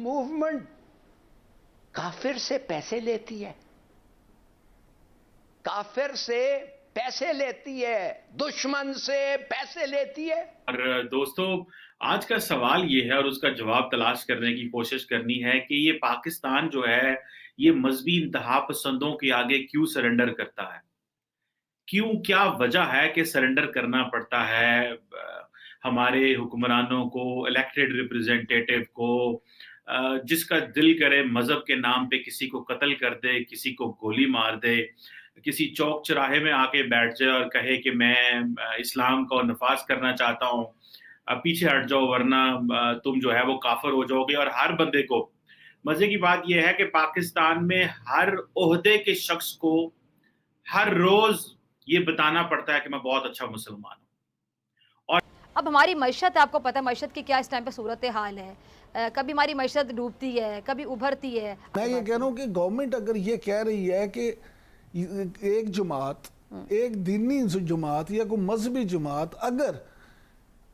Movement काफिर से पैसे लेती है, काफिर से पैसे लेती है, दुश्मन से पैसे लेती है। और दोस्तों, आज का सवाल ये है और उसका जवाब तलाश करने की कोशिश करनी है कि ये पाकिस्तान जो है, ये मजहबी इंतहा पसंदों के आगे क्यों सरेंडर करता है? क्यों, क्या वजह है कि सरेंडर करना पड़ता है हमारे हुक्मरानों को, इलेक्टेड रिप्रेजेंटेटिव को, जिसका दिल करे मजहब के नाम पे किसी को कत्ल कर दे, किसी को गोली मार दे, किसी चौक चौराहे में आके बैठ जाए और कहे कि मैं इस्लाम का नफाज करना चाहता हूँ, पीछे हट जाओ वरना तुम जो है वो काफिर हो जाओगे। और हर बंदे को, मजे की बात यह है कि पाकिस्तान में हर ओहदे के शख्स को हर रोज ये बताना पड़ता है कि मैं बहुत अच्छा मुसलमान हूँ। और अब हमारी मईशत, आपको पता है मईशत की क्या इस टाइम पे सूरत हाल है। कभी हमारी मईशत डूबती है, कभी उभरती है। मैं ये कह रहा हूँ कि गवर्नमेंट अगर ये कह रही है कि एक जमात, एक दीनी जमात या कोई मजहबी जमात अगर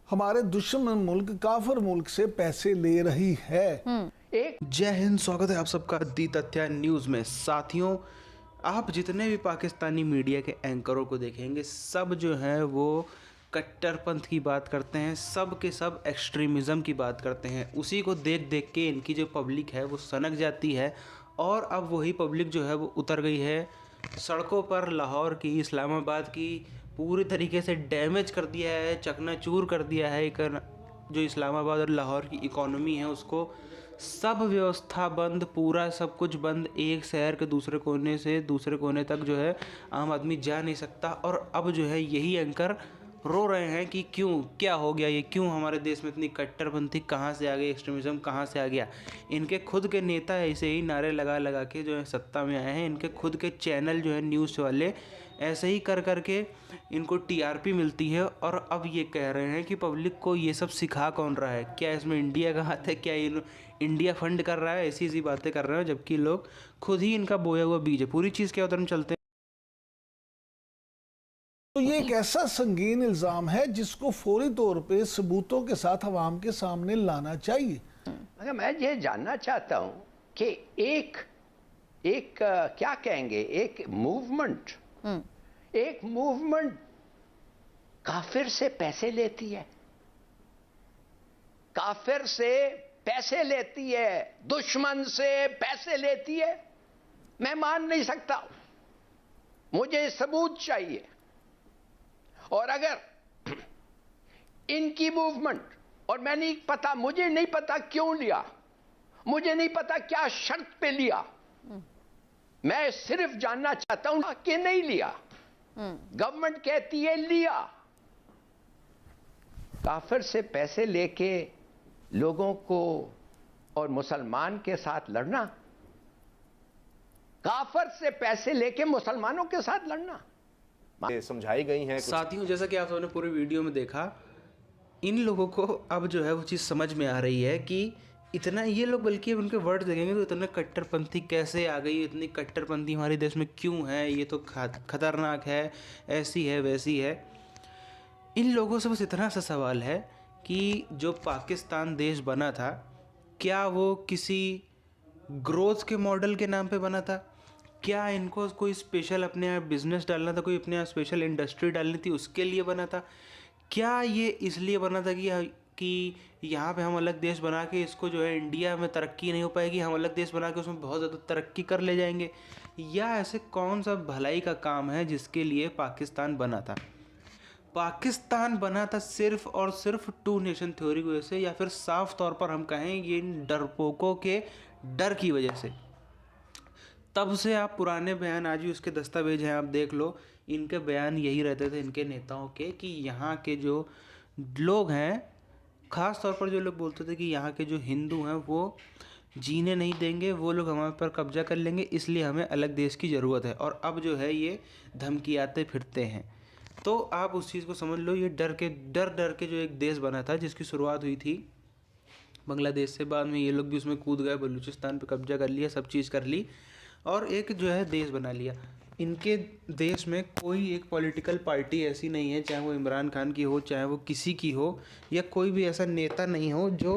हमारे दुश्मन मुल्क, काफिर मुल्क से पैसे ले रही है। जय हिंद, स्वागत है आप सबका दी तथ्य न्यूज़ में। साथियों, आप जितने भी पाकिस्तानी मीडिया के एंकरों को देखेंगे, सब जो है वो कट्टरपंथ की बात करते हैं, सब के सब एक्सट्रीमिज़म की बात करते हैं। उसी को देख देख के इनकी जो पब्लिक है वो सनक जाती है और अब वही पब्लिक जो है वो उतर गई है सड़कों पर। लाहौर की, इस्लामाबाद की पूरी तरीके से डैमेज कर दिया है, चकनाचूर कर दिया है। एक जो इस्लामाबाद और लाहौर की इकोनॉमी है उसको, सब व्यवस्था बंद, पूरा सब कुछ बंद। एक शहर के दूसरे कोने से दूसरे कोने तक जो है आम आदमी जा नहीं सकता। और अब जो है यही एंकर रो रहे हैं कि क्यों, क्या हो गया ये, क्यों हमारे देश में इतनी कट्टरपंथी कहाँ से आ गई, एक्सट्रीमिज़म कहाँ से आ गया। इनके खुद के नेता ऐसे ही नारे लगा लगा के जो है सत्ता में आए हैं। इनके खुद के चैनल जो है न्यूज़ वाले ऐसे ही कर कर के इनको टीआरपी मिलती है। और अब ये कह रहे हैं कि पब्लिक को ये सब सिखा कौन रहा है, क्या इसमें इंडिया का हाथ है, क्या इंडिया फंड कर रहा है, ऐसी ऐसी बातें कर रहे हैं, जबकि लोग खुद ही इनका बोया हुआ बीज है। पूरी चीज़ क्या उधर हम चलते हैं। तो ये एक ऐसा संगीन इल्जाम है जिसको फौरी तौर पे सबूतों के साथ अवाम के सामने लाना चाहिए। मगर मैं ये जानना चाहता हूं कि एक क्या कहेंगे, एक मूवमेंट काफिर से पैसे लेती है, काफिर से पैसे लेती है, दुश्मन से पैसे लेती है। मैं मान नहीं सकता, मुझे सबूत चाहिए। और अगर इनकी मूवमेंट, और मुझे नहीं पता क्यों लिया, मुझे नहीं पता क्या शर्त पे लिया, मैं सिर्फ जानना चाहता हूं कि नहीं लिया। गवर्नमेंट कहती है लिया। काफिर से पैसे लेके लोगों को और मुसलमान के साथ लड़ना, काफिर से पैसे लेके मुसलमानों के साथ लड़ना समझाई गई हैं। साथियों, जैसा कि आप सबने पूरी वीडियो में देखा, इन लोगों को अब जो है वो चीज़ समझ में आ रही है कि इतना ये लोग, बल्कि उनके वर्ड देखेंगे तो इतने कट्टरपंथी कैसे आ गई, इतनी कट्टरपंथी हमारे देश में क्यों है, ये तो खतरनाक है, ऐसी है वैसी है। इन लोगों से बस इतना सा सवाल है कि जो पाकिस्तान देश बना था, क्या वो किसी ग्रोथ के मॉडल के नाम पे बना था? क्या इनको कोई स्पेशल अपने यहाँ बिजनेस डालना था, कोई अपने यहाँ स्पेशल इंडस्ट्री डालनी थी, उसके लिए बना था? क्या ये इसलिए बना था कि यहाँ पे हम अलग देश बना के इसको जो है इंडिया में तरक्की नहीं हो पाएगी, हम अलग देश बना के उसमें बहुत ज़्यादा तरक्की कर ले जाएंगे? या ऐसे कौन सा भलाई का काम है जिसके लिए पाकिस्तान बना था? पाकिस्तान बना था सिर्फ और सिर्फ टू नेशन थ्योरी की वजह से, या फिर साफ तौर पर हम कहें ये इन डरपोकों के डर की वजह से। तब से आप पुराने बयान, आज भी उसके दस्तावेज हैं, आप देख लो, इनके बयान यही रहते थे इनके नेताओं के कि यहाँ के जो लोग हैं, ख़ास तौर पर जो लोग बोलते थे कि यहाँ के जो हिंदू हैं वो जीने नहीं देंगे, वो लोग हमारे पर कब्जा कर लेंगे, इसलिए हमें अलग देश की ज़रूरत है। और अब जो है ये धमकियाते फिरते हैं। तो आप उस चीज़ को समझ लो, ये डर के जो एक देश बना था, जिसकी शुरुआत हुई थी बांग्लादेश से, बाद में ये लोग भी उसमें कूद गए, बलूचिस्तान पे कब्जा कर लिया, सब चीज़ कर ली और एक जो है देश बना लिया। इनके देश में कोई एक पॉलिटिकल पार्टी ऐसी नहीं है, चाहे वो इमरान खान की हो, चाहे वो किसी की हो, या कोई भी ऐसा नेता नहीं हो जो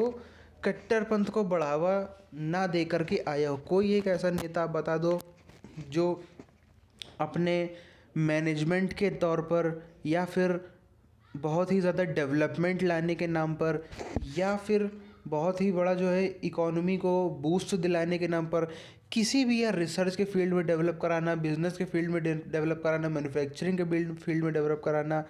कट्टरपंथ को बढ़ावा ना दे करके आया हो। कोई एक ऐसा नेता आप बता दो जो अपने मैनेजमेंट के तौर पर या फिर बहुत ही ज़्यादा डेवलपमेंट लाने के नाम पर या फिर बहुत ही बड़ा जो है इकोनॉमी को बूस्ट दिलाने के नाम पर किसी भी, या रिसर्च के फील्ड में डेवलप कराना, बिजनेस के फील्ड में डेवलप कराना, मैन्युफैक्चरिंग के फील्ड में डेवलप कराना,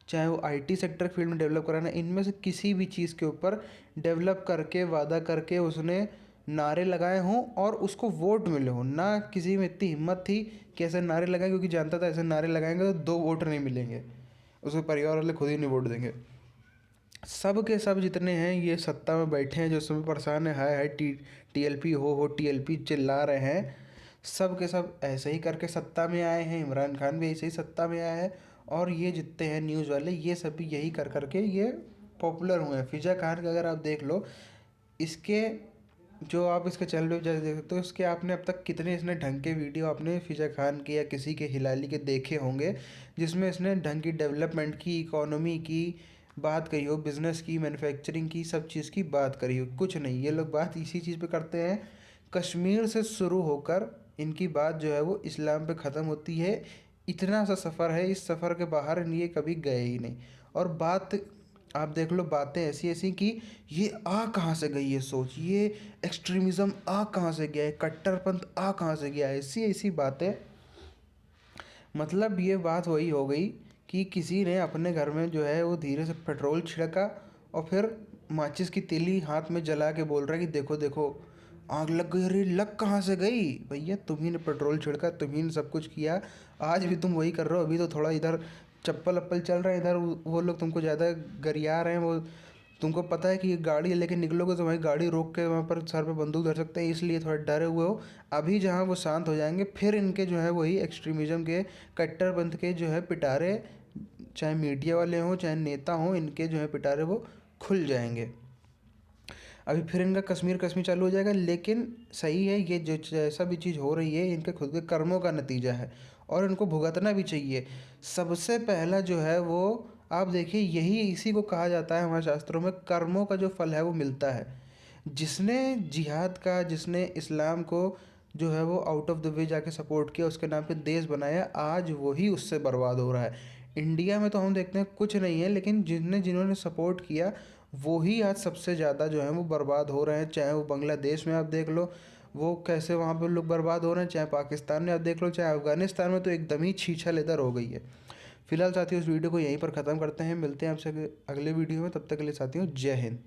चाहे वो आईटी सेक्टर के फील्ड में डेवलप कराना, इनमें से किसी भी चीज़ के ऊपर डेवलप करके वादा करके उसने नारे लगाए हों और उसको वोट मिले हों। ना किसी में इतनी हिम्मत थी कि ऐसे नारे लगाए, क्योंकि जानता था ऐसे नारे लगाएंगे तो 2 वोट नहीं मिलेंगे, उसके परिवार वाले खुद ही नहीं वोट देंगे। सब के सब जितने हैं ये सत्ता में बैठे हैं, जो समय परेशान है, हाय हाय टीएलपी हो टीएलपी चिल्ला रहे हैं, सब के सब ऐसे ही करके सत्ता में आए हैं। इमरान खान भी ऐसे ही सत्ता में आया है और ये जितने हैं न्यूज़ वाले ये सब भी यही कर करके ये पॉपुलर हुए हैं। फिजा खान का अगर आप देख लो, इसके जो आप इसके चैनल पे जैसे देख सकते हो, इसके आपने अब तक कितने इसने ढंग के वीडियो आपने फिजा खान के या किसी के हिलाली के देखे होंगे जिसमें इसने ढंग की डेवलपमेंट की, इकोनॉमी की बात करी हो, बिज़नेस की, मैन्युफैक्चरिंग की, सब चीज़ की बात करी हो। कुछ नहीं, ये लोग बात इसी चीज़ पे करते हैं। कश्मीर से शुरू होकर इनकी बात जो है वो इस्लाम पे ख़त्म होती है। इतना सा सफ़र है, इस सफ़र के बाहर ये कभी गए ही नहीं। और बात आप देख लो, बातें ऐसी ऐसी कि ये आ कहाँ से गई है सोच, ये एक्सट्रीमिज़म आ कहाँ से गया है, कट्टरपंथ आ कहाँ से गया है, ऐसी ऐसी बातें। मतलब ये बात वही हो गई कि किसी ने अपने घर में जो है वो धीरे से पेट्रोल छिड़का और फिर माचिस की तीली हाथ में जला के बोल रहा है कि देखो देखो आग लग गई। अरे लग कहाँ से गई भैया, तुम्ही ने पेट्रोल छिड़का, तुम्ही ने सब कुछ किया, आज भी तुम वही कर रहे हो। अभी तो थोड़ा इधर चप्पल अप्पल चल रहा है, इधर वो लोग तुमको ज़्यादा गरिया रहे हैं। वो तुमको पता है कि ये गाड़ी लेके निकलोगे तो वही गाड़ी रोक के वहाँ पर सर पे बंदूक धर सकते हैं, इसलिए थोड़ा डरे हुए हो। अभी जहाँ वो शांत हो जाएंगे फिर इनके जो है वही एक्सट्रीमिज़म के, कट्टरपंथ के जो है पिटारे, चाहे मीडिया वाले हों चाहे नेता हों, इनके जो है पिटारे वो खुल जाएंगे। अभी फिर इनका कश्मीर चालू हो जाएगा। लेकिन सही है, ये जो जैसा भी चीज़ हो रही है इनके खुद के कर्मों का नतीजा है और इनको भुगतना भी चाहिए। सबसे पहला जो है वो आप देखिए, यही इसी को कहा जाता है हमारे शास्त्रों में, कर्मों का जो फल है वो मिलता है। जिसने जिहाद का, जिसने इस्लाम को जो है वो आउट ऑफ द वे जाके सपोर्ट किया, उसके नाम पे देश बनाया, आज वही उससे बर्बाद हो रहा है। इंडिया में तो हम देखते हैं कुछ नहीं है, लेकिन जिन्होंने सपोर्ट किया वो ही आज सबसे ज़्यादा जो है वो बर्बाद हो रहे हैं। चाहे वो बांग्लादेश में आप देख लो वो कैसे वहाँ पे लोग बर्बाद हो रहे हैं, चाहे पाकिस्तान में आप देख लो, चाहे अफ़गानिस्तान में तो एकदम ही छीछा लेदर हो गई है। फिलहाल साथियों इस वीडियो को यहीं पर ख़त्म करते हैं, मिलते हैं आपसे अगले वीडियो में। तब तक के लिए साथियों जय हिंद।